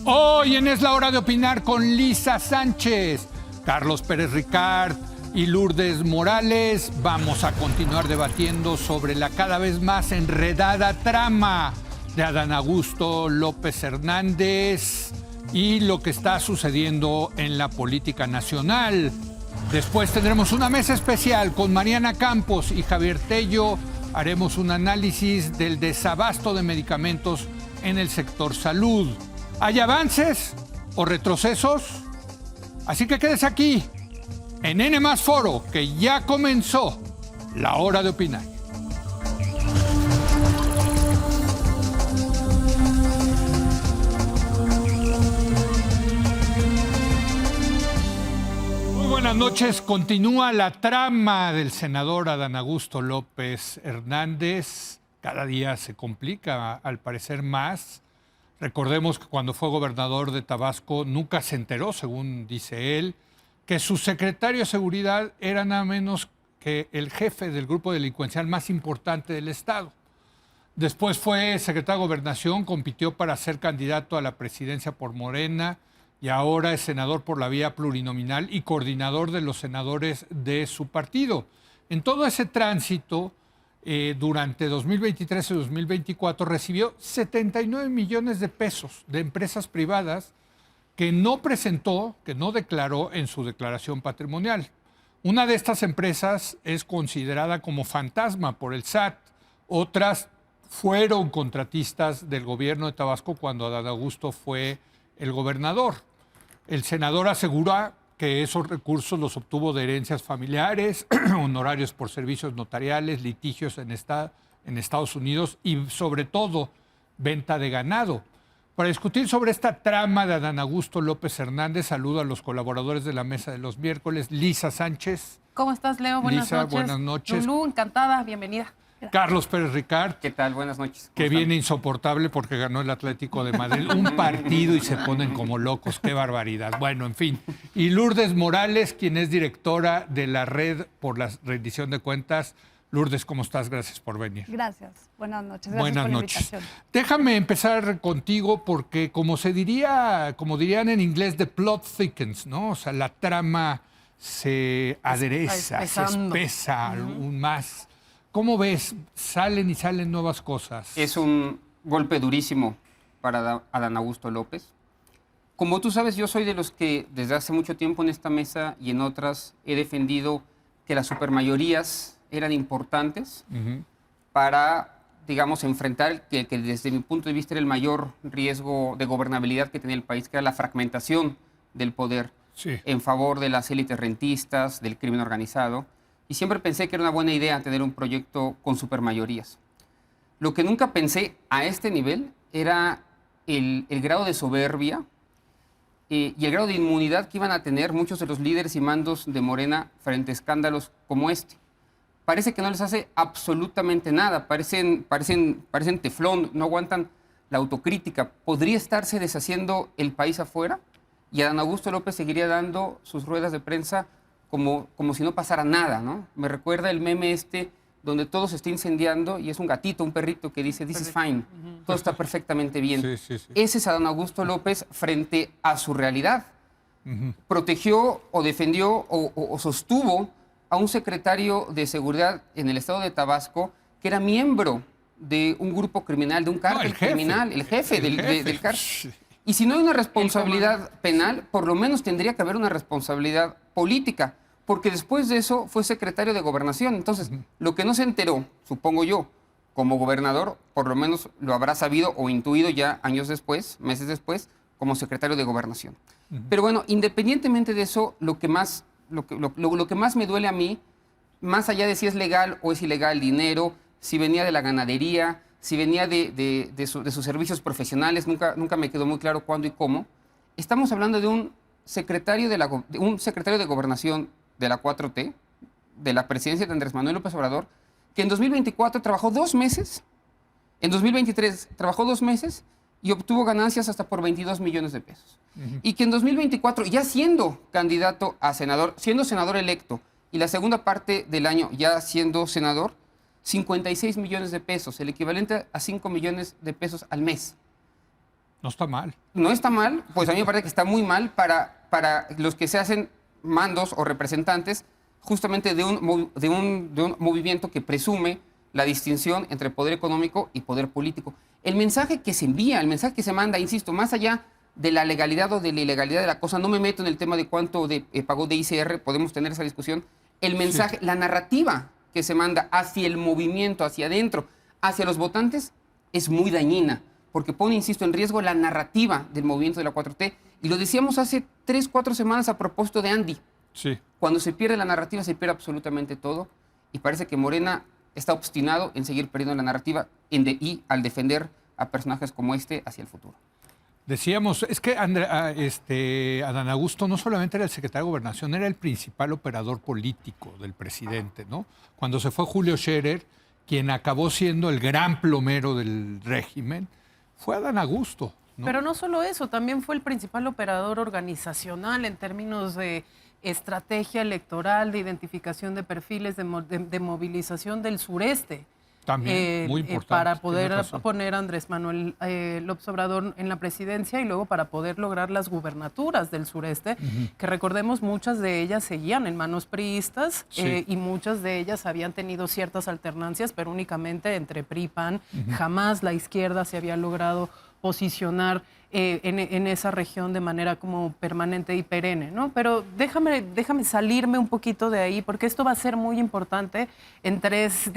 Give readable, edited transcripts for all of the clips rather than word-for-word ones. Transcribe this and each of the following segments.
Hoy en Es la Hora de Opinar con Lisa Sánchez, Carlos Pérez Ricard y Lourdes Morales vamos a continuar debatiendo sobre la cada vez más enredada trama de Adán Augusto López Hernández y lo que está sucediendo en la política nacional. Después tendremos una mesa especial con Mariana Campos y Javier Tello. Haremos un análisis del desabasto de medicamentos en el sector salud. ¿Hay avances o retrocesos? Así que quédese aquí, en N+ Foro, que ya comenzó la hora de opinar. Muy buenas noches. Continúa la trama del senador Adán Augusto López Hernández. Cada día se complica, al parecer, más. Recordemos que cuando fue gobernador de Tabasco nunca se enteró, según dice él, que su secretario de Seguridad era nada menos que el jefe del grupo delincuencial más importante del estado. Después fue secretario de Gobernación, compitió para ser candidato a la presidencia por Morena y ahora es senador por la vía plurinominal y coordinador de los senadores de su partido. En todo ese tránsito, durante 2023 y 2024 recibió 79 millones de pesos de empresas privadas que no presentó, que no declaró en su declaración patrimonial. Una de estas empresas es considerada como fantasma por el SAT. Otras fueron contratistas del gobierno de Tabasco cuando Adán Augusto fue el gobernador. El senador asegura que esos recursos los obtuvo de herencias familiares, honorarios por servicios notariales, litigios en Estados Unidos y, sobre todo, venta de ganado. Para discutir sobre esta trama de Adán Augusto López Hernández, saludo a los colaboradores de la mesa de los miércoles. Lisa Sánchez. ¿Cómo estás, Leo? Buenas Lisa, noches. Buenas noches. Lulú, encantada, bienvenida. Carlos Pérez Ricard. ¿Qué tal? Buenas noches. Que viene insoportable porque ganó el Atlético de Madrid. Un partido y se ponen como locos. ¡Qué barbaridad! Bueno, en fin. Y Lourdes Morales, quien es directora de la Red por la Rendición de Cuentas. Lourdes, ¿cómo estás? Gracias por venir. Gracias. Buenas noches. Gracias Buenas por la noches. invitación. Déjame empezar contigo porque, como dirían en inglés, the plot thickens, ¿no? O sea, la trama se adereza, se espesa aún más. ¿Cómo ves? Salen nuevas cosas. Es un golpe durísimo para Adán Augusto López. Como tú sabes, yo soy de los que desde hace mucho tiempo en esta mesa y en otras he defendido que las supermayorías eran importantes para, digamos, enfrentar que desde mi punto de vista era el mayor riesgo de gobernabilidad que tenía el país, que era la fragmentación del poder en favor de las élites rentistas, del crimen organizado. Y siempre pensé que era una buena idea tener un proyecto con supermayorías. Lo que nunca pensé a este nivel era el grado de soberbia y el grado de inmunidad que iban a tener muchos de los líderes y mandos de Morena frente a escándalos como este. Parece que no les hace absolutamente nada, parecen teflón, no aguantan la autocrítica. ¿Podría estarse deshaciendo el país afuera? Y Adán Augusto López seguiría dando sus ruedas de prensa como si no pasara nada, ¿no? Me recuerda el meme donde todo se está incendiando y es un gatito, un perrito que dice, this is fine, todo está perfectamente bien. Sí. Ese es Adán Augusto López frente a su realidad. Protegió o defendió o sostuvo a un secretario de seguridad en el estado de Tabasco que era miembro de un grupo criminal, de un cártel criminal, el jefe del cártel. Y si no hay una responsabilidad penal, por lo menos tendría que haber una responsabilidad política, porque después de eso fue secretario de Gobernación. Entonces, lo que no se enteró, supongo yo, como gobernador, por lo menos lo habrá sabido o intuido ya años después, meses después, como secretario de Gobernación. Pero bueno, independientemente de eso, lo que más me duele a mí, más allá de si es legal o es ilegal el dinero, si venía de la ganadería, si venía de sus servicios profesionales, nunca me quedó muy claro cuándo y cómo. Estamos hablando de un secretario de Gobernación de la 4T, de la presidencia de Andrés Manuel López Obrador, que en 2024 trabajó 2 meses, en 2023 trabajó 2 meses y obtuvo ganancias hasta por 22 millones de pesos. Y que en 2024, ya siendo candidato a senador, siendo senador electo, y la segunda parte del año ya siendo senador, 56 millones de pesos, el equivalente a 5 millones de pesos al mes. No está mal. No está mal, pues a mí me parece que está muy mal para los que se hacen mandos o representantes justamente de un movimiento que presume la distinción entre poder económico y poder político. El mensaje que se envía, el mensaje que se manda, insisto, más allá de la legalidad o de la ilegalidad de la cosa, no me meto en el tema de cuánto pagó de ICR, podemos tener esa discusión. El mensaje, la narrativa que se manda hacia el movimiento, hacia adentro, hacia los votantes, es muy dañina, porque pone, insisto, en riesgo la narrativa del movimiento de la 4T. Y lo decíamos hace 3, 4 semanas a propósito de Andy. Sí. Cuando se pierde la narrativa, se pierde absolutamente todo. Y parece que Morena está obstinado en seguir perdiendo la narrativa y al defender a personajes como este hacia el futuro. Decíamos, es que Adán Augusto no solamente era el secretario de Gobernación, era el principal operador político del presidente, ¿no? Cuando se fue Julio Scherer, quien acabó siendo el gran plomero del régimen, fue Adán Augusto, ¿no? Pero no solo eso, también fue el principal operador organizacional en términos de estrategia electoral, de identificación de perfiles, de movilización del sureste. También, muy importante. Para poder poner a Andrés Manuel López Obrador en la presidencia y luego para poder lograr las gubernaturas del sureste, que recordemos muchas de ellas seguían en manos priistas, Sí. y muchas de ellas habían tenido ciertas alternancias, pero únicamente entre PRI y PAN. Jamás la izquierda se había logrado posicionar en esa región de manera como permanente y perenne, ¿no? Pero déjame salirme un poquito de ahí, porque esto va a ser muy importante en tres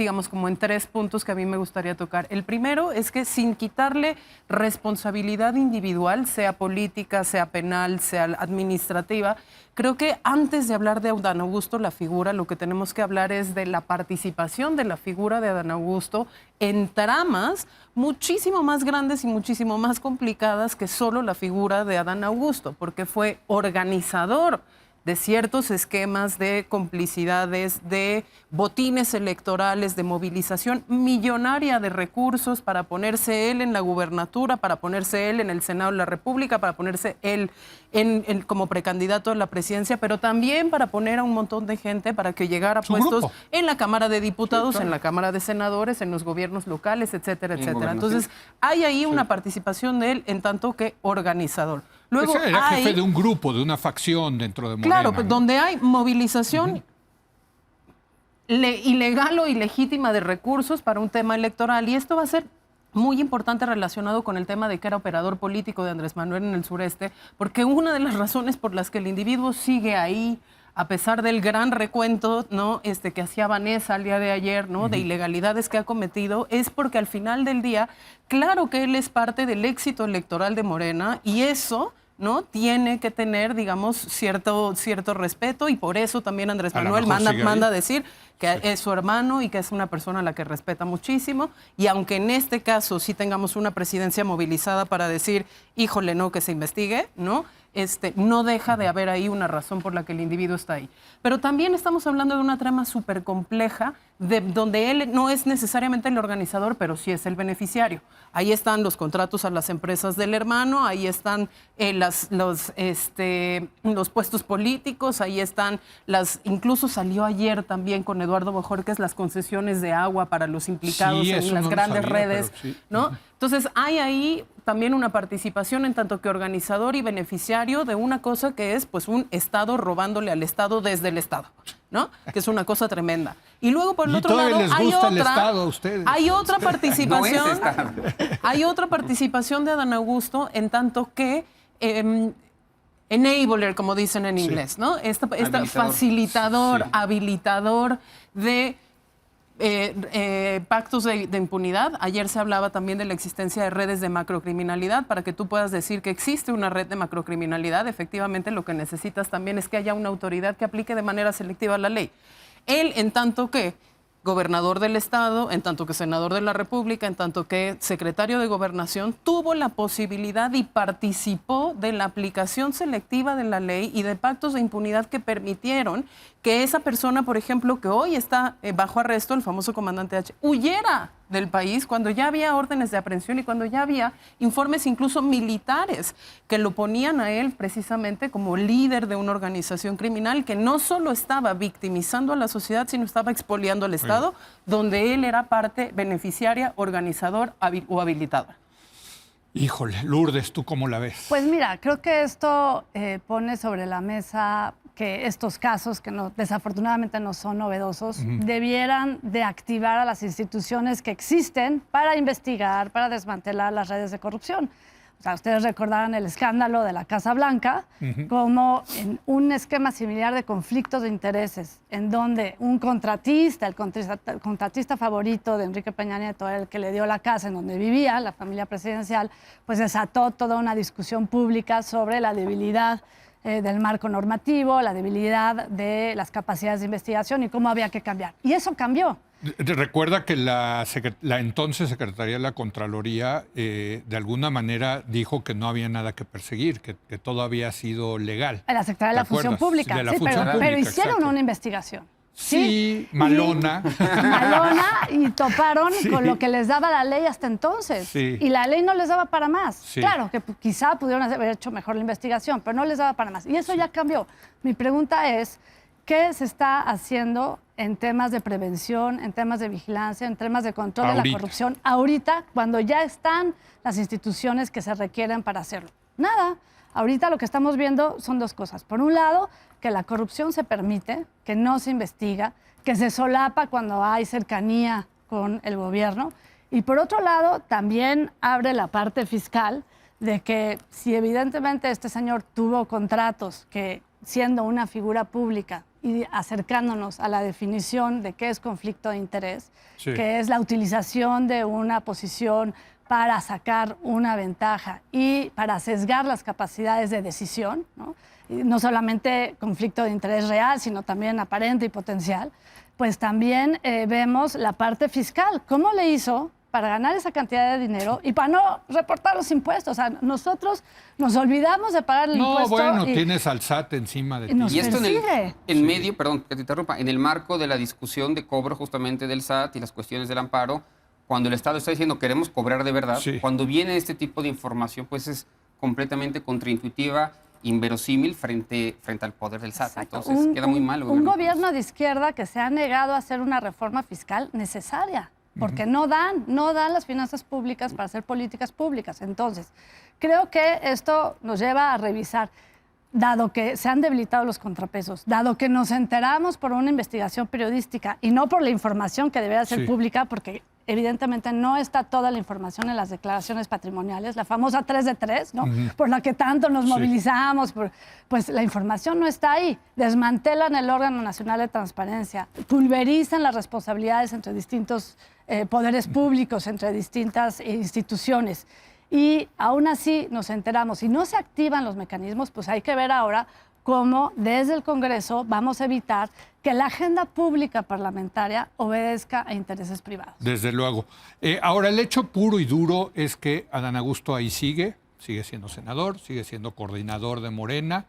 puntos que a mí me gustaría tocar. El primero es que sin quitarle responsabilidad individual, sea política, sea penal, sea administrativa, creo que antes de hablar de Adán Augusto, la figura, lo que tenemos que hablar es de la participación de la figura de Adán Augusto en tramas muchísimo más grandes y muchísimo más complicadas que solo la figura de Adán Augusto, porque fue organizador de ciertos esquemas de complicidades, de botines electorales, de movilización millonaria de recursos para ponerse él en la gubernatura, para ponerse él en el Senado de la República, para ponerse él como precandidato a la presidencia, pero también para poner a un montón de gente para que llegara a puestos grupo. en la Cámara de Diputados, Sí, claro. en la Cámara de Senadores, en los gobiernos locales, etcétera, En etcétera. gobernación. Entonces, hay ahí una participación de él en tanto que organizador. Luego Ese era hay, jefe de un grupo, de una facción dentro de Morena. claro, ¿no? donde hay movilización ilegal o ilegítima de recursos para un tema electoral. Y esto va a ser muy importante relacionado con el tema de que era operador político de Andrés Manuel en el sureste, porque una de las razones por las que el individuo sigue ahí, a pesar del gran recuento, ¿no? Que hacía Vanessa el día de ayer, ¿no? De ilegalidades que ha cometido, es porque al final del día, claro que él es parte del éxito electoral de Morena y eso, ¿no? Tiene que tener, digamos, cierto respeto, y por eso también Andrés A lo Manuel mejor sigue manda a ahí. decir que es su hermano y que es una persona a la que respeta muchísimo. Y aunque en este caso sí tengamos una presidencia movilizada para decir, híjole, no, que se investigue, ¿no? No deja de haber ahí una razón por la que el individuo está ahí. Pero también estamos hablando de una trama súper compleja, donde él no es necesariamente el organizador, pero sí es el beneficiario. Ahí están los contratos a las empresas del hermano, ahí están los puestos políticos, ahí están incluso salió ayer también con Eduardo Bojorquez las concesiones de agua para los implicados Sí, en eso las no lo grandes sabía, redes, pero sí. ¿no? Entonces hay ahí también una participación en tanto que organizador y beneficiario de una cosa que es pues un Estado robándole al Estado desde el Estado, ¿no? Que es una cosa tremenda. Y luego por el Y otro todavía lado les hay gusta el otra, Estado a ustedes. hay otra No participación, es Estado. hay otra participación de Adán Augusto en tanto que enabler, como dicen en Sí. inglés, ¿no? Habilitador. Facilitador, Sí. habilitador de pactos de impunidad. Ayer se hablaba también de la existencia de redes de macrocriminalidad. Para que tú puedas decir que existe una red de macrocriminalidad, efectivamente lo que necesitas también es que haya una autoridad que aplique de manera selectiva la ley. Él, en tanto que gobernador del Estado, en tanto que senador de la República, en tanto que secretario de Gobernación, tuvo la posibilidad y participó de la aplicación selectiva de la ley y de pactos de impunidad que permitieron que esa persona, por ejemplo, que hoy está bajo arresto, el famoso comandante H, huyera del país cuando ya había órdenes de aprehensión y cuando ya había informes incluso militares que lo ponían a él precisamente como líder de una organización criminal que no solo estaba victimizando a la sociedad, sino estaba expoliando al Estado, donde él era parte beneficiaria, organizador o habilitador. Híjole, Lourdes, ¿tú cómo la ves? Pues mira, creo que esto pone sobre la mesa que estos casos, que desafortunadamente no son novedosos, debieran de activar a las instituciones que existen para investigar, para desmantelar las redes de corrupción. O sea, ustedes recordarán el escándalo de la Casa Blanca, como en un esquema similar de conflictos de intereses, en donde un contratista, el contratista favorito de Enrique Peña Nieto, el que le dio la casa en donde vivía, la familia presidencial, pues desató toda una discusión pública sobre la debilidad del marco normativo, la debilidad de las capacidades de investigación y cómo había que cambiar. Y eso cambió. Recuerda que la entonces Secretaría de la Contraloría de alguna manera dijo que no había nada que perseguir, que todo había sido legal. La Secretaría de la Función Pública, de la sí, Función Pública, pero hicieron exacto. una investigación. Sí, malona. Malona, y toparon Sí. con lo que les daba la ley hasta entonces. Sí. Y la ley no les daba para más. Sí. Claro, que quizá pudieron haber hecho mejor la investigación, pero no les daba para más. Y eso ya cambió. Mi pregunta es, ¿qué se está haciendo en temas de prevención, en temas de vigilancia, en temas de control de la corrupción ahorita, cuando ya están las instituciones que se requieren para hacerlo? Nada. Ahorita lo que estamos viendo son dos cosas. Por un lado, que la corrupción se permite, que no se investiga, que se solapa cuando hay cercanía con el gobierno. Y por otro lado, también abre la parte fiscal de que si evidentemente este señor tuvo contratos que, siendo una figura pública y acercándonos a la definición de qué es conflicto de interés, Sí. que es la utilización de una posición para sacar una ventaja y para sesgar las capacidades de decisión, ¿no? Y no solamente conflicto de interés real, sino también aparente y potencial, pues también vemos la parte fiscal. ¿Cómo le hizo para ganar esa cantidad de dinero y para no reportar los impuestos? O sea, nosotros nos olvidamos de pagar el impuesto. Bueno, y tienes al SAT encima de ti. nos Y esto persigue. en medio, perdón que te interrumpa, en el marco de la discusión de cobro justamente del SAT y las cuestiones del amparo, cuando el Estado está diciendo queremos cobrar de verdad, Sí. cuando viene este tipo de información, pues es completamente contraintuitiva, inverosímil frente al poder del SAT. Exacto. Entonces queda muy mal. el Un gobierno. gobierno de izquierda que se ha negado a hacer una reforma fiscal necesaria, porque no dan las finanzas públicas para hacer políticas públicas. Entonces, creo que esto nos lleva a revisar, dado que se han debilitado los contrapesos, dado que nos enteramos por una investigación periodística y no por la información que debería ser Sí. pública, porque evidentemente no está toda la información en las declaraciones patrimoniales, la famosa 3 de 3, ¿no? Por la que tanto nos Sí. movilizamos, pues la información no está ahí. Desmantelan el órgano nacional de transparencia, pulverizan las responsabilidades entre distintos poderes públicos, entre distintas instituciones. Y aún así nos enteramos. Si no se activan los mecanismos, pues hay que ver ahora cómo desde el Congreso vamos a evitar que la agenda pública parlamentaria obedezca a intereses privados. Desde luego. Ahora, el hecho puro y duro es que Adán Augusto ahí sigue siendo senador, sigue siendo coordinador de Morena.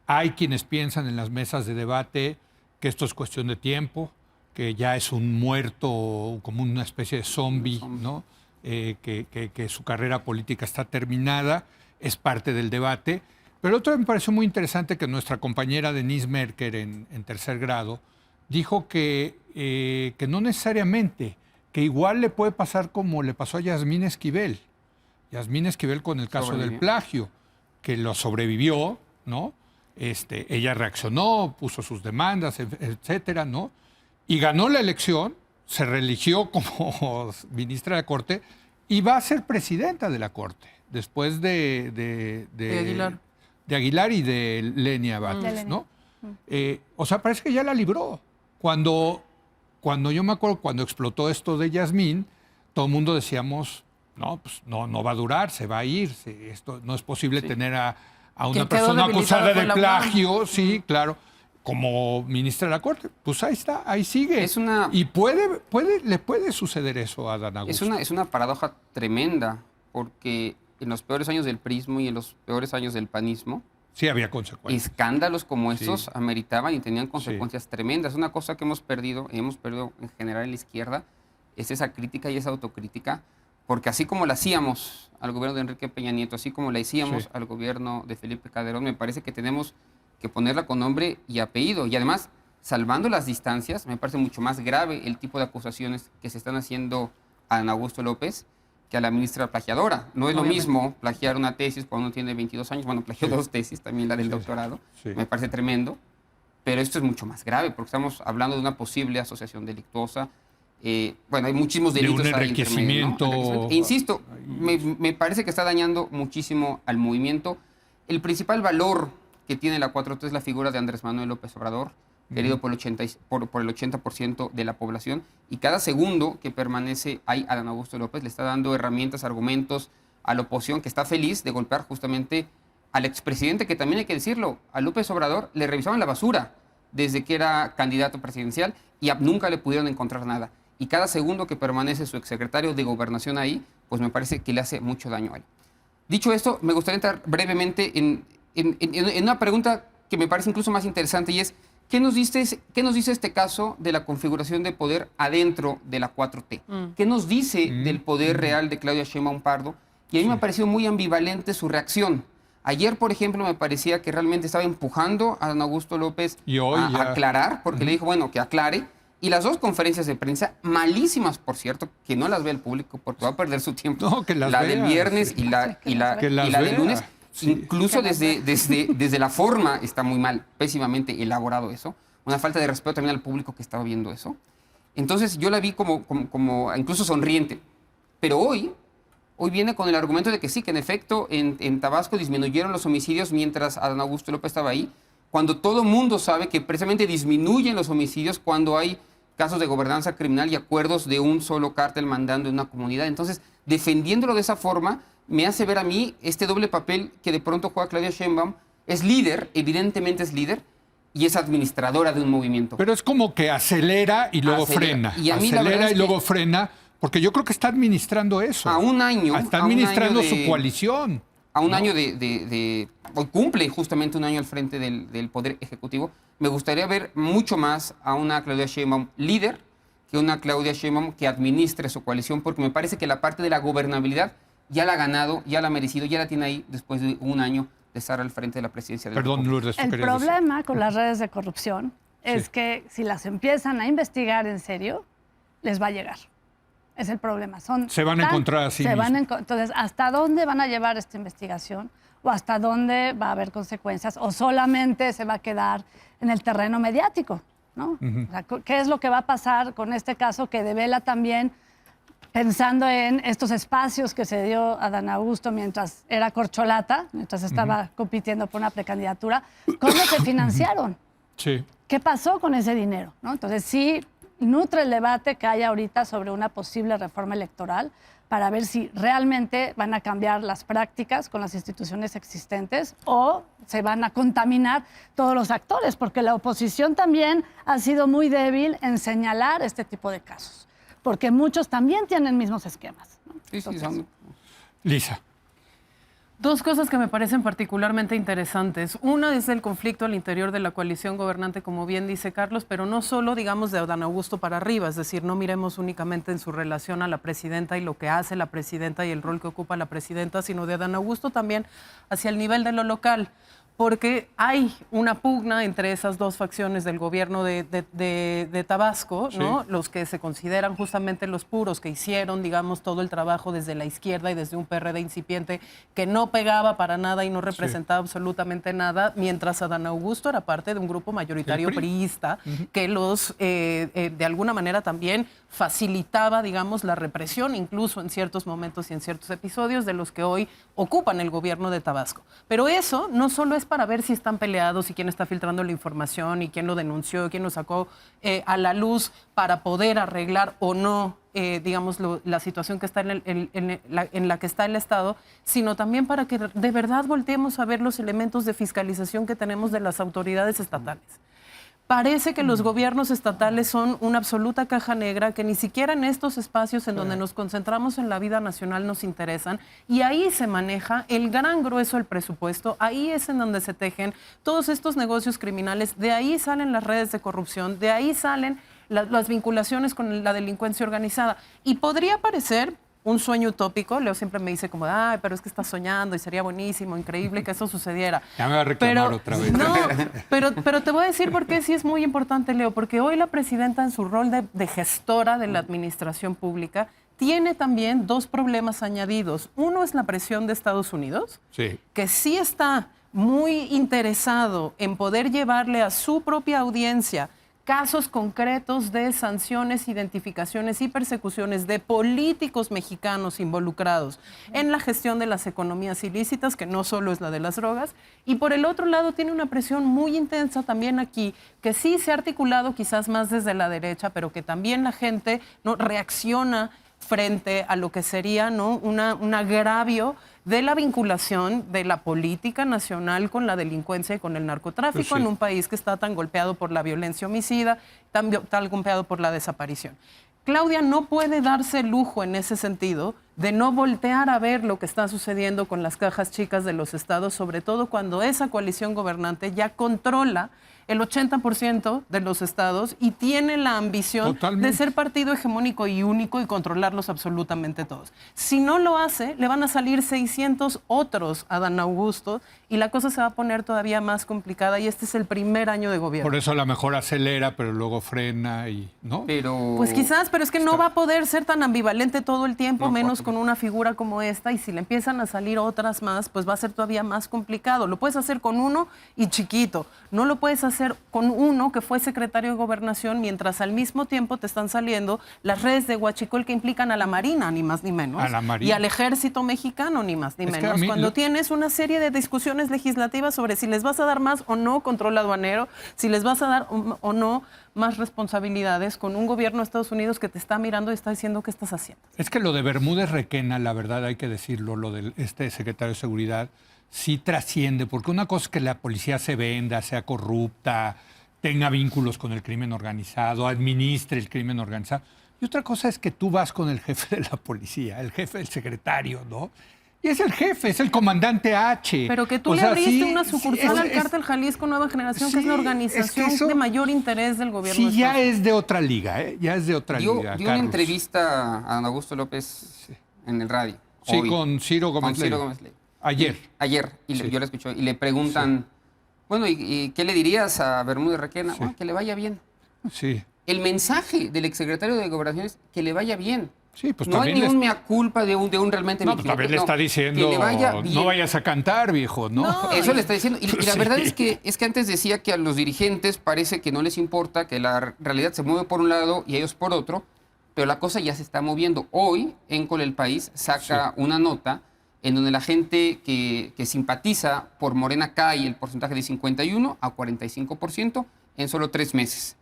Hay quienes piensan en las mesas de debate que esto es cuestión de tiempo, que ya es un muerto, como una especie de zombie, ¿no? Que su carrera política está terminada, es parte del debate. Pero otro me pareció muy interesante que nuestra compañera Denise Merker en tercer grado dijo que no necesariamente, que igual le puede pasar como le pasó a Yasmín Esquivel. Yasmín Esquivel con el caso del plagio, que lo sobrevivió, ¿no? Ella reaccionó, puso sus demandas, etcétera, ¿no? Y ganó la elección, se reeligió como ministra de la Corte y va a ser presidenta de la Corte después de Aguilar. De Aguilar y de Lenia Batres, ¿no? O sea, parece que ya la libró. Cuando yo me acuerdo, cuando explotó esto de Yasmín, todo el mundo decíamos, no, pues no va a durar, se va a ir. Esto no es posible tener a una Quien quedó persona debilitada acusada fue de la plagio, sí, claro, como ministra de la Corte. Pues ahí está, ahí sigue. Es una- Y le puede suceder eso a Adán Augusto. Es una paradoja tremenda, porque en los peores años del prismo y en los peores años del panismo, Sí había consecuencias. escándalos como estos Sí. ameritaban y tenían consecuencias tremendas. Una cosa que hemos perdido en general en la izquierda, es esa crítica y esa autocrítica, porque así como la hacíamos al gobierno de Enrique Peña Nieto, así como la hicimos Sí. al gobierno de Felipe Calderón, me parece que tenemos que ponerla con nombre y apellido. Y además, salvando las distancias, me parece mucho más grave el tipo de acusaciones que se están haciendo a Adán Augusto López que a la ministra plagiadora. No es lo Obviamente. mismo plagiar una tesis cuando uno tiene 22 años. Bueno, plagió 2 tesis, también la del doctorado. Sí. Me parece tremendo. Pero esto es mucho más grave porque estamos hablando de una posible asociación delictuosa. Bueno, hay muchísimos De delitos un ahí intermedios, ¿no? enriquecimiento. E insisto, me parece que está dañando muchísimo al movimiento. El principal valor que tiene la 4T es la figura de Andrés Manuel López Obrador, querido por el 80% de la población, y cada segundo que permanece ahí Adán Augusto López le está dando herramientas, argumentos a la oposición que está feliz de golpear justamente al expresidente, que también hay que decirlo, a López Obrador le revisaban la basura desde que era candidato presidencial y nunca le pudieron encontrar nada. Y cada segundo que permanece su exsecretario de Gobernación ahí, pues me parece que le hace mucho daño a él. Dicho esto, me gustaría entrar brevemente en una pregunta que me parece incluso más interesante, y es, ¿qué nos dice este caso de la configuración de poder adentro de la 4T? ¿Qué nos dice del poder real de Claudia Sheinbaum Pardo? Y a mí me ha parecido muy ambivalente su reacción. Ayer, por ejemplo, me parecía que realmente estaba empujando a Adán Augusto López Y hoy a ya. aclarar, porque le dijo, bueno, que aclare. Y las 2 conferencias de prensa, malísimas, por cierto, que no las ve el público porque va a perder su tiempo. No, que las la vea, del viernes sí. y la Que las del vea, lunes. sí. Incluso desde la forma está muy mal, pésimamente elaborado eso. Una falta de respeto también al público que estaba viendo eso. Entonces yo la vi como incluso sonriente. Pero hoy viene con el argumento de que sí, que en efecto en Tabasco disminuyeron los homicidios mientras Adán Augusto López estaba ahí, cuando todo mundo sabe que precisamente disminuyen los homicidios cuando hay casos de gobernanza criminal y acuerdos de un solo cártel mandando en una comunidad. Entonces, defendiéndolo de esa forma, me hace ver a mí este doble papel que de pronto juega Claudia Sheinbaum. Es líder, evidentemente es líder, y es administradora de un movimiento. Pero es como que acelera y luego Acelera. frena. Y a mí la verdad Acelera es y luego que- frena, porque yo creo que está administrando eso. A un año. Está a un administrando año de- su coalición. A un año hoy cumple justamente un año al frente del Poder Ejecutivo. Me gustaría ver mucho más a una Claudia Sheinbaum líder que una Claudia Sheinbaum que administre su coalición, porque me parece que la parte de la gobernabilidad ya la ha ganado, ya la ha merecido, ya la tiene ahí después de un año de estar al frente de la presidencia de la Perdón, República. Lourdes, ¿tú El querías decir? problema con las redes de corrupción es Sí. que si las empiezan a investigar en serio, les va a llegar. Es el problema. Se van a encontrar a sí mismos. Entonces, ¿hasta dónde van a llevar esta investigación? ¿O hasta dónde va a haber consecuencias? ¿O solamente se va a quedar en el terreno mediático? ¿No? O sea, ¿qué es lo que va a pasar con este caso que devela también, pensando en estos espacios que se dio a Adán Augusto mientras era corcholata, mientras estaba compitiendo por una precandidatura? ¿Cómo se financiaron? Sí. ¿Qué pasó con ese dinero? ¿No? Entonces, sí nutre el debate que hay ahorita sobre una posible reforma electoral para ver si realmente van a cambiar las prácticas con las instituciones existentes o se van a contaminar todos los actores, porque la oposición también ha sido muy débil en señalar este tipo de casos, porque muchos también tienen mismos esquemas, ¿no? Sí, sí, Entonces, son- Lisa. 2 cosas que me parecen particularmente interesantes. Una es el conflicto al interior de la coalición gobernante, como bien dice Carlos, pero no solo, digamos, de Adán Augusto para arriba, es decir, no miremos únicamente en su relación a la presidenta y lo que hace la presidenta y el rol que ocupa la presidenta, sino de Adán Augusto también hacia el nivel de lo local, porque hay una pugna entre esas 2 facciones del gobierno de Tabasco, ¿no? Sí. Los que se consideran justamente los puros, que hicieron, digamos, todo el trabajo desde la izquierda y desde un PRD incipiente que no pegaba para nada y no representaba absolutamente nada, mientras Adán Augusto era parte de un grupo mayoritario El PRI. priista que los, de alguna manera también facilitaba, digamos, la represión, incluso en ciertos momentos y en ciertos episodios de los que hoy ocupan el gobierno de Tabasco. Pero eso no solo es para ver si están peleados y quién está filtrando la información y quién lo denunció, quién lo sacó a la luz para poder arreglar o no, digamos, la situación que está en la que está el Estado, sino también para que de verdad volteemos a ver los elementos de fiscalización que tenemos de las autoridades estatales. Parece que los gobiernos estatales son una absoluta caja negra, que ni siquiera en estos espacios en donde nos concentramos en la vida nacional nos interesan, y ahí se maneja el gran grueso del presupuesto, ahí es en donde se tejen todos estos negocios criminales, de ahí salen las redes de corrupción, de ahí salen las vinculaciones con la delincuencia organizada. Y podría parecer un sueño utópico. Leo siempre me dice como, ay, pero es que estás soñando y sería buenísimo, increíble que eso sucediera. Ya me va a reclamar otra vez. No, pero te voy a decir por qué sí es muy importante, Leo, porque hoy la presidenta en su rol de gestora de la administración pública tiene también dos problemas añadidos. Uno es la presión de Estados Unidos, Sí. que sí está muy interesado en poder llevarle a su propia audiencia casos concretos de sanciones, identificaciones y persecuciones de políticos mexicanos involucrados en la gestión de las economías ilícitas, que no solo es la de las drogas, y por el otro lado tiene una presión muy intensa también aquí, que sí se ha articulado quizás más desde la derecha, pero que también la gente no reacciona frente a lo que sería, ¿no?, un agravio de la vinculación de la política nacional con la delincuencia y con el narcotráfico Pues sí. en un país que está tan golpeado por la violencia homicida, tan golpeado por la desaparición. Claudia no puede darse el lujo en ese sentido de no voltear a ver lo que está sucediendo con las cajas chicas de los estados, sobre todo cuando esa coalición gobernante ya controla el 80% de los estados y tiene la ambición Totalmente. de ser partido hegemónico y único y controlarlos absolutamente todos. Si no lo hace, le van a salir 600 otros a Dan Augusto y la cosa se va a poner todavía más complicada y este es el primer año de gobierno. Por eso a lo mejor acelera, pero luego frena y, ¿no? Pero... Pues quizás, pero es que no va a poder ser tan ambivalente todo el tiempo, No, menos porque- con una figura como esta, y si le empiezan a salir otras más, pues va a ser todavía más complicado. Lo puedes hacer con uno y chiquito, no lo puedes hacer con uno que fue secretario de Gobernación, mientras al mismo tiempo te están saliendo las redes de huachicol que implican a la Marina, ni más ni menos, A la Marina. y al Ejército Mexicano, ni más ni Es que a menos, mí cuando lo- tienes una serie de discusiones legislativas sobre si les vas a dar más o no control aduanero, si les vas a dar o no más responsabilidades con un gobierno de Estados Unidos que te está mirando y está diciendo qué estás haciendo. Es que lo de Bermúdez Requena, la verdad hay que decirlo, lo del secretario de Seguridad, sí trasciende, porque una cosa es que la policía se venda, sea corrupta, tenga vínculos con el crimen organizado, administre el crimen organizado. Y otra cosa es que tú vas con el jefe de la policía, el jefe del secretario, ¿no? Y es el jefe, es el comandante H. Pero que tú O le sea, abriste sí, una sí, sucursal al es- Cártel Jalisco Nueva Generación, que es la sí, organización es que eso- de mayor interés del gobierno. Sí, de ya Estados Unidos. es de otra liga, ¿eh? Ya es de otra dio liga, una Carlos. entrevista a Dan Augusto López en el radio. Sí, hoy, con Ciro Gómez con Ciro Leiva. Gómez Leiva. Ayer. Ayer, y Sí. yo la escuché, y le preguntan, bueno, ¿y qué le dirías a Bermúdez Requena? Sí. Bueno, que le vaya bien. Sí, El mensaje del exsecretario de Gobernación es que le vaya bien. sí, pues no hay también ningún mea culpa de un realmente No, pues vigilante, también le no, está diciendo, que le vaya bien. no vayas a cantar, viejo, ¿no? No. Eso le está diciendo. Y la Sí. verdad es que antes decía que a los dirigentes parece que no les importa, que la realidad se mueve por un lado y ellos por otro, pero la cosa ya se está moviendo. Hoy, Encol El País saca una nota en donde la gente que simpatiza por Morena cae el porcentaje de 51 a 45% en solo 3 meses.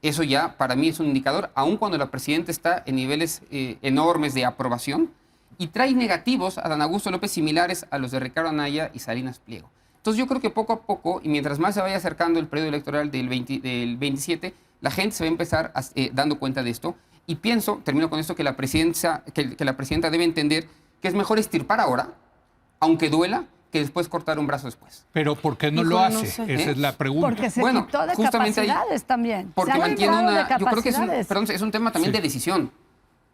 Eso ya para mí es un indicador, aun cuando la presidenta está en niveles enormes de aprobación, y trae negativos a Dan Augusto López similares a los de Ricardo Anaya y Salinas Pliego. Entonces yo creo que poco a poco, y mientras más se vaya acercando el periodo electoral del 27, la gente se va a empezar dando cuenta de esto. Y pienso, termino con esto, que la presidenta debe entender que es mejor estirpar ahora, aunque duela, que después cortar un brazo después. Pero ¿por qué no Híjole, lo no hace? sé. Esa es la pregunta. Porque se Bueno, quitó de justamente ahí- capacidades también. Porque Se ha mantiene librado de una... Yo creo que capacidades. es un tema también Sí. de decisión.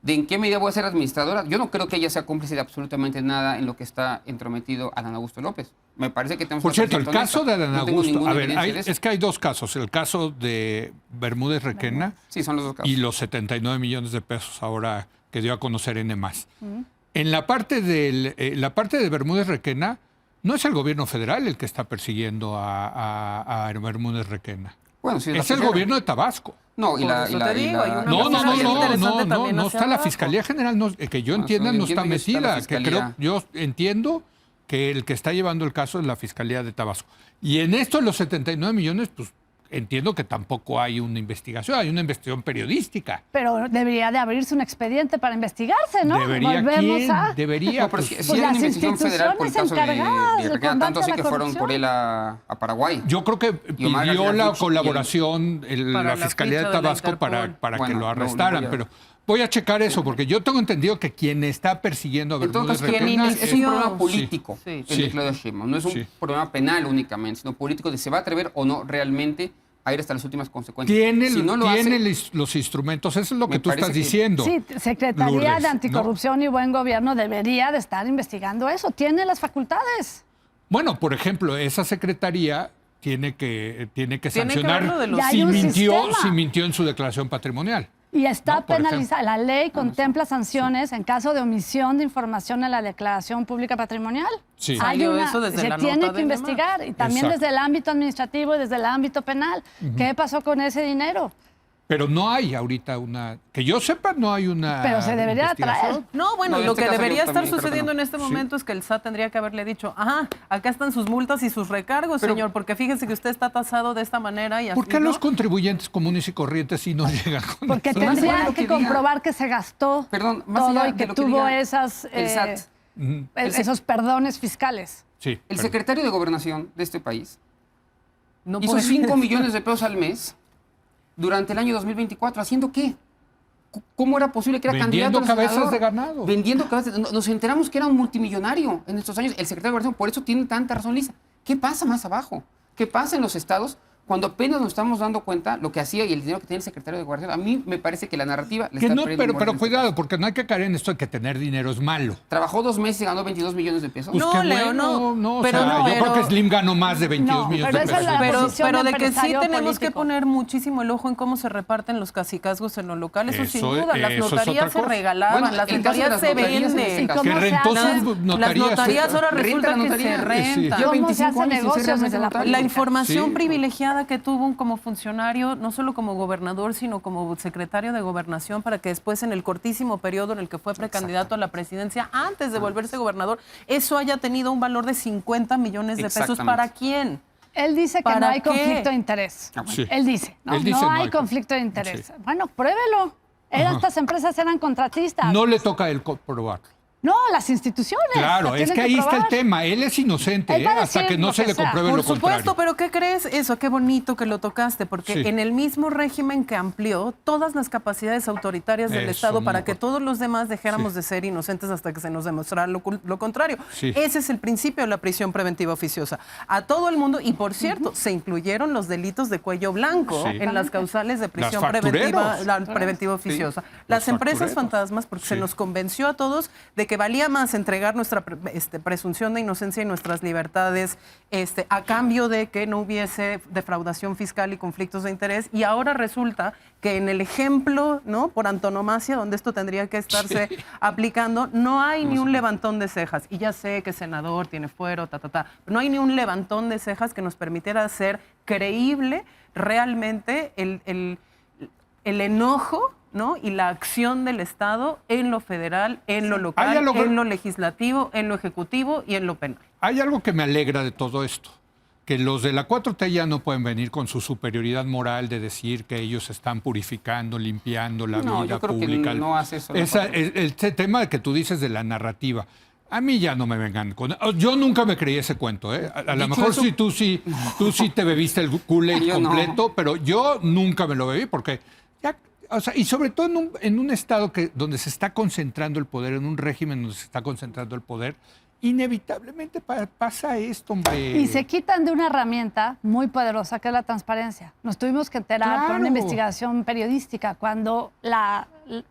De en qué medida voy a ser administradora. Yo no creo que ella sea cómplice de absolutamente nada en lo que está entrometido Adán Augusto López. Me parece que tenemos Por una cierto, el presidenta caso de honesta. Adán No tengo Augusto, ninguna a ver, evidencia de eso. es que hay dos casos. El caso de Bermúdez Requena Sí, son los dos casos. y los 79 millones de pesos ahora que dio a conocer N+. En la parte de Bermúdez Requena, no es el gobierno federal el que está persiguiendo a Bermúdez Requena. Bueno, sí, la Es el fiscalía. gobierno de Tabasco. No, y Por la... eso y la- te y digo, la- hay una No, no, cosa no, bien no, interesante no, también no hacia está la abajo. Fiscalía General, que yo No, entienda, yo no entiendo está que está la metida. Que Fiscalía. yo entiendo que el que está llevando el caso es la Fiscalía de Tabasco. Y en esto, los 79 millones, pues entiendo que tampoco hay una investigación, hay una investigación periodística. Pero debería de abrirse un expediente para investigarse, ¿no? ¿Debería Volvemos quién? a... Debería. No, pero pues, sí hay las una investigación federal por el caso instituciones de encargadas Requena. del Tanto así combate que a la fueron por él a Paraguay. yo creo que Y Omar pidió García la Fuchs y colaboración Para la la Fiscalía de ficha de la Tabasco Interpol. para que Bueno, lo arrestaran. voy a- Pero voy a checar eso, porque yo tengo entendido que quien está persiguiendo a En todo Bermúdez caso, quien Requena inició- es un problema Sí. político Sí. el Sí. de Claudia Sheinbaum. No es un Sí. problema penal únicamente, sino político de se va a atrever o no realmente a ir hasta las últimas consecuencias. tiene, Si no lo tiene hace, los instrumentos, eso es lo que Me tú estás parece que- diciendo. Sí, Secretaría Lourdes, de Anticorrupción y Buen Gobierno debería de estar investigando eso. Tiene las facultades. Bueno, por ejemplo, esa secretaría tiene que Tiene que sancionar ver lo de los- Ya hay si un mintió, sistema. si mintió en su declaración patrimonial. Y está No, por penalizada. La ley contempla sanciones en caso de omisión de información en la declaración pública patrimonial. Sí. Hay Salió una, eso desde se la tiene nota que de investigar y también Exacto. desde el ámbito administrativo y desde el ámbito penal. ¿Qué pasó con ese dinero? Pero no hay ahorita una, que yo sepa, no hay una Pero se debería investigación. traer. No, bueno, No, en lo este que caso debería yo estar también creo que sucediendo no. en este momento es que el SAT tendría que haberle dicho, acá están sus multas y sus recargos, Pero- señor, porque fíjese que usted está tasado de esta manera y así, ¿Por qué ¿no? los contribuyentes comunes y corrientes sí nos llegan con Porque eso? Y más tendría allá de lo que que diga- comprobar que se gastó Perdón, más todo allá y de que lo que tuvo diga esas, el SAT. esos perdones fiscales. Sí, El pero- secretario de Gobernación de este país No hizo puede 5 ser. millones de pesos al mes durante el año 2024. ¿Haciendo qué? ¿Cómo era posible que era Vendiendo candidato a cabezas senador? de ganado. Vendiendo cabezas. Nos enteramos que era un multimillonario en estos años. El secretario de Gobernación, por eso tiene tanta razón, Lisa. ¿Qué pasa más abajo? ¿Qué pasa en los estados cuando apenas nos estamos dando cuenta lo que hacía y el dinero que tenía el secretario de Gobernación? A mí me parece que la narrativa le Que está no, perdiendo pero Morena en este cuidado, caso. porque no hay que caer en esto de que tener dinero es malo. Trabajó 2 meses y ganó 22 millones de pesos. Pues No, qué Leo, bueno, no, o pero sea, no, yo creo pero- que Slim ganó más de 22 No, millones pero de esa es pesos. la Pero, posición pero de de que sí empresario tenemos que político. poner muchísimo el ojo en cómo se reparten los cacicazgos en lo local, eso, sin Eso- duda. Las eso es otra notarías se cosa. regalaban, Bueno, las el caso de notarías las se notarías en este venden. caso. Que ¿Cómo se rentó hace? sus Las notarías. notarías ahora Renta resulta la que notaría. se Sí. rentan. Lleva ¿Cómo se 25 hace años sin ser negocios realmente desde la notario. La información Sí. privilegiada que tuvo como funcionario, no solo como gobernador, sino como secretario de Gobernación, para que después, en el cortísimo periodo en el que fue precandidato a la presidencia, antes de volverse gobernador, eso haya tenido un valor de 50 millones de pesos. Exactamente. ¿Para quién? Él dice que ¿Para no hay qué? conflicto de interés. Ah, bueno. Sí. Él dice, no, Él dice no no hay hay conflicto de interés. Sí. Bueno, pruébelo. Estas empresas eran contratistas. No le toca a él probarlo. No, las instituciones. Claro, la es tienen que ahí está el probar. tema. Él es inocente, Él va a hasta decir que no lo se que le sea. compruebe Por lo supuesto, contrario. pero ¿qué crees? Eso, qué bonito que lo tocaste, porque Sí. en el mismo régimen que amplió todas las capacidades autoritarias del Eso, Estado para muy que bueno. todos los demás dejáramos Sí. de ser inocentes hasta que se nos demostrara lo contrario. Sí. Ese es el principio de la prisión preventiva oficiosa. A todo el mundo, y por cierto, se incluyeron los delitos de cuello blanco Sí. en las causales de prisión factureros. preventiva oficiosa. Las Los empresas factureros. fantasmas, porque se Sí. nos convenció a todos de que valía más entregar nuestra presunción de inocencia y nuestras libertades a cambio de que no hubiese defraudación fiscal y conflictos de interés. Y ahora resulta que en el ejemplo, ¿no?, por antonomasia, donde esto tendría que estarse aplicando, no hay ni un levantón de cejas. Y ya sé que senador tiene fuero, pero no hay ni un levantón de cejas que nos permitiera hacer creíble realmente el enojo, ¿no?, y la acción del Estado en lo federal, en lo local, Hay algo- en lo legislativo, en lo ejecutivo y en lo penal. Hay algo que me alegra de todo esto, que los de la 4T ya no pueden venir con su superioridad moral de decir que ellos están purificando, limpiando la No, vida yo creo que pública. no hace eso la Esa- 4T. el tema que tú dices de la narrativa, a mí ya no me vengan con... Yo nunca me creí ese cuento, ¿eh? A lo Dicho mejor eso- tú sí te bebiste el Kool-Aid Yo no. completo, pero yo nunca me lo bebí porque... Ya, o sea, y sobre todo en un estado donde se está concentrando el poder, en un régimen donde se está concentrando el poder, inevitablemente pasa esto, hombre. Y se quitan de una herramienta muy poderosa que es la transparencia. Nos tuvimos que enterar por Claro. una investigación periodística cuando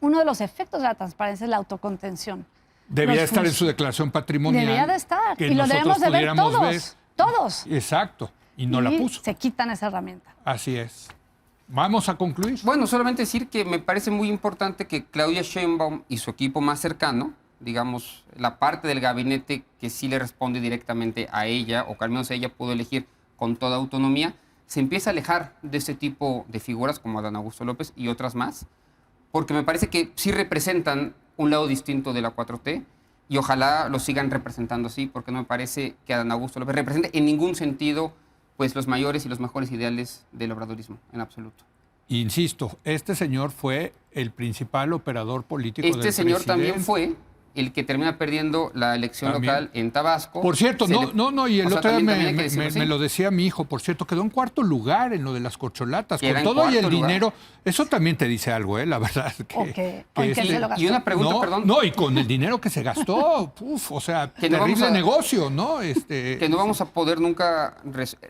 uno de los efectos de la transparencia es la autocontención. Debería Los estar en fun- su declaración patrimonial. Debería de estar. que Y lo nosotros debemos de ver pudiéramos todos. ver. Todos. Exacto. Y no la Y puso. se quitan esa herramienta. Así es. Vamos a concluir. Bueno, solamente decir que me parece muy importante que Claudia Sheinbaum y su equipo más cercano, digamos, la parte del gabinete que sí le responde directamente a ella, o que al menos ella pudo elegir con toda autonomía, se empieza a alejar de ese tipo de figuras como Adán Augusto López y otras más, porque me parece que sí representan un lado distinto de la 4T y ojalá lo sigan representando así, porque no me parece que Adán Augusto López represente en ningún sentido pues los mayores y los mejores ideales del obradorismo, en absoluto. Insisto, este señor fue el principal operador político del Este señor también presidente. fue el que termina perdiendo la elección También. local en Tabasco. Por cierto, Se no, le- no, y el o sea, otro día también hay que decirlo así. me lo decía mi hijo, por cierto, quedó en cuarto lugar en lo de las corcholatas. Queda Con en todo y el cuarto lugar. dinero, eso también te dice algo, la verdad. O que en qué se lo gastó. Y una pregunta, no, perdón, No, y con el dinero que se gastó, o sea, Que no terrible vamos a- negocio, ¿no? que no vamos a poder nunca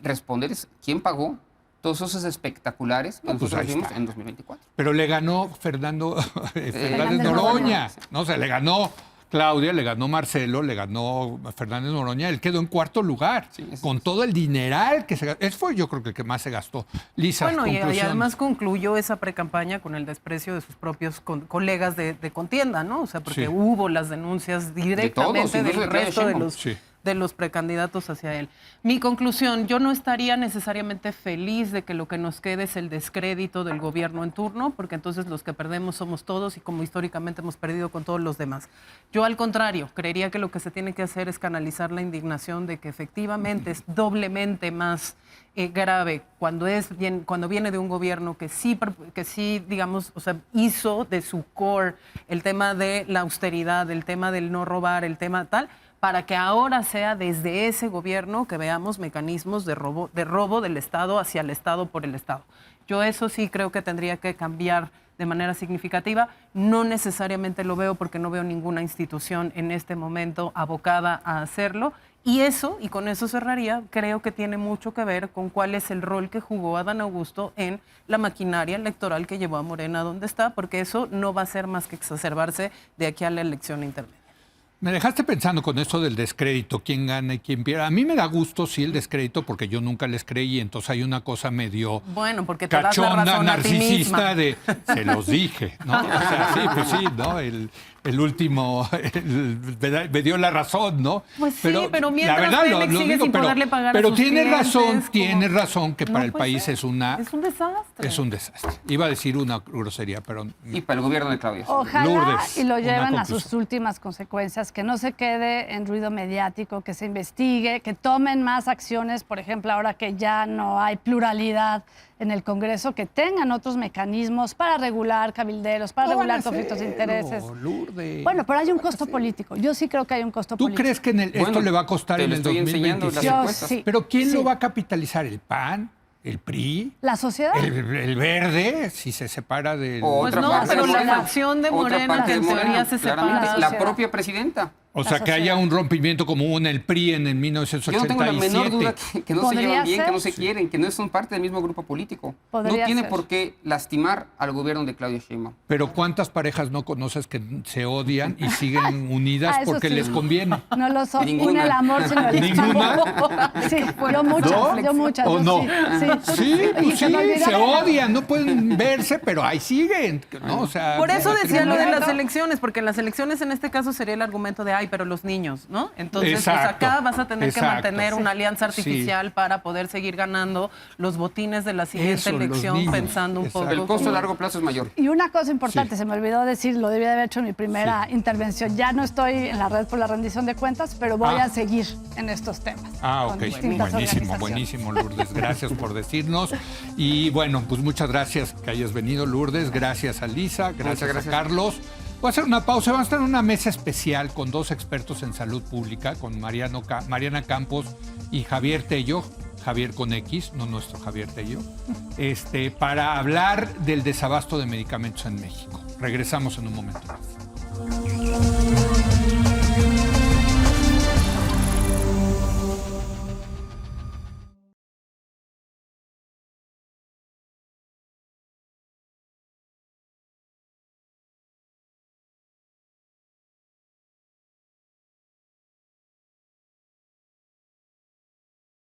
responder es quién pagó todos esos espectaculares que No, pues nosotros ahí vimos está. en 2024. Pero le ganó Fernández Fernández Noroña, Noroña. ¿no? Se le ganó Claudia, le ganó Marcelo, le ganó Fernández Noroña, él quedó en cuarto lugar, con todo el dineral que se gastó. Ese fue, yo creo que el que más se gastó. Lisa, Bueno, y conclusión. además concluyó esa precampaña con el desprecio de sus propios colegas de contienda, ¿no? O sea, porque Sí. hubo las denuncias directamente incluso de del Claudia resto de Sheinbaum. los, Sí. de los precandidatos hacia él. Mi conclusión, yo no estaría necesariamente feliz de que lo que nos quede es el descrédito del gobierno en turno, porque entonces los que perdemos somos todos y como históricamente hemos perdido con todos los demás. Yo al contrario, creería que lo que se tiene que hacer es canalizar la indignación de que efectivamente es doblemente más grave cuando viene de un gobierno que sí, digamos, o sea, hizo de su core el tema de la austeridad, el tema del no robar, el tema tal, para que ahora sea desde ese gobierno que veamos mecanismos de robo del Estado hacia el Estado por el Estado. Yo eso sí creo que tendría que cambiar de manera significativa. No necesariamente lo veo porque no veo ninguna institución en este momento abocada a hacerlo. Y con eso cerraría, creo que tiene mucho que ver con cuál es el rol que jugó Adán Augusto en la maquinaria electoral que llevó a Morena donde está, porque eso no va a ser más que exacerbarse de aquí a la elección intermedia. Me dejaste pensando con esto del descrédito, quién gana y quién pierde. A mí me da gusto, sí, el descrédito, porque yo nunca les creí, entonces hay una cosa medio Bueno, porque te das la cachonda, razón a ti narcisista misma. de, se los dije, ¿no? O sea, sí, pues sí, ¿no? El último me dio la razón, ¿no? Pues sí, pero mientras la verdad, Pemex sigue sin poderle pagar a pero sus tienes clientes, tienes razón que No para el puede país ser. es un desastre. desastre. Iba a decir una grosería, pero Y para el gobierno de Claudia. Ojalá Lourdes, y lo una lleven a conclusión. sus últimas consecuencias, que no se quede en ruido mediático, que se investigue, que tomen más acciones, por ejemplo, ahora que ya no hay pluralidad en el Congreso, que tengan otros mecanismos para regular cabilderos, para no van regular a conflictos de hacerlo, intereses. Lourdes. Bueno, pero hay un costo político. Yo sí creo que hay un costo ¿Tú político. crees que esto Bueno, le va a costar te en lo el estoy enseñando, las 2027? Yo encuestas. sí. ¿Pero quién Sí. lo va a capitalizar? ¿El PAN? ¿El PRI? ¿La sociedad? ¿El verde? Si se separa del... O Pues otra no, parte pero de la Morena. facción de Otra Morena, parte de en teoría, Morena, se claramente. separa. La La propia presidenta. O sea, la que haya sociedad. un rompimiento como hubo en el PRI en el Yo no 1987. tengo la menor duda que no se Podría llevan bien, que no ser. se quieren, que no son parte del mismo grupo político. No Podría tiene ser. por qué lastimar al gobierno de Claudia Sheinbaum. Pero ¿cuántas parejas no conoces que se odian y siguen unidas Ah, eso porque sí. les conviene? No lo son. Ninguna. Une el amor, sino el ¿Ninguna? Sí, yo muchas, ¿No? yo muchas. ¿O yo no? Sí, Sí, Y pues se me olvidó se que- odian, no pueden verse, pero ahí siguen, ¿no? O sea, Por eso decía lo de las matrimonio. elecciones, porque en las elecciones en este caso sería el argumento de, ay, pero los niños, ¿no? Entonces, pues Exacto, acá vas a tener que exacto. mantener una alianza Sí. artificial para poder seguir ganando los botines de la siguiente Eso, los elección, niños. pensando un Exacto. poco. El costo a como- largo plazo es mayor. Y una cosa importante, Sí. se me olvidó decir, lo debía de haber hecho en mi primera intervención. Ya no estoy en la red por la rendición de cuentas, pero voy Ah. a seguir en estos temas. Ah, con ok. distintas Buenísimo, organizaciones. buenísimo, Lourdes. Gracias por decirnos. Y bueno, pues muchas gracias que hayas venido, Lourdes. Gracias a Lisa, gracias, gracias. a Carlos. Voy a hacer una pausa. Vamos a estar en una mesa especial con dos expertos en salud pública, con Mariana Campos y Javier Tello. Javier con X, no nuestro Javier Tello, para hablar del desabasto de medicamentos en México. Regresamos en un momento más.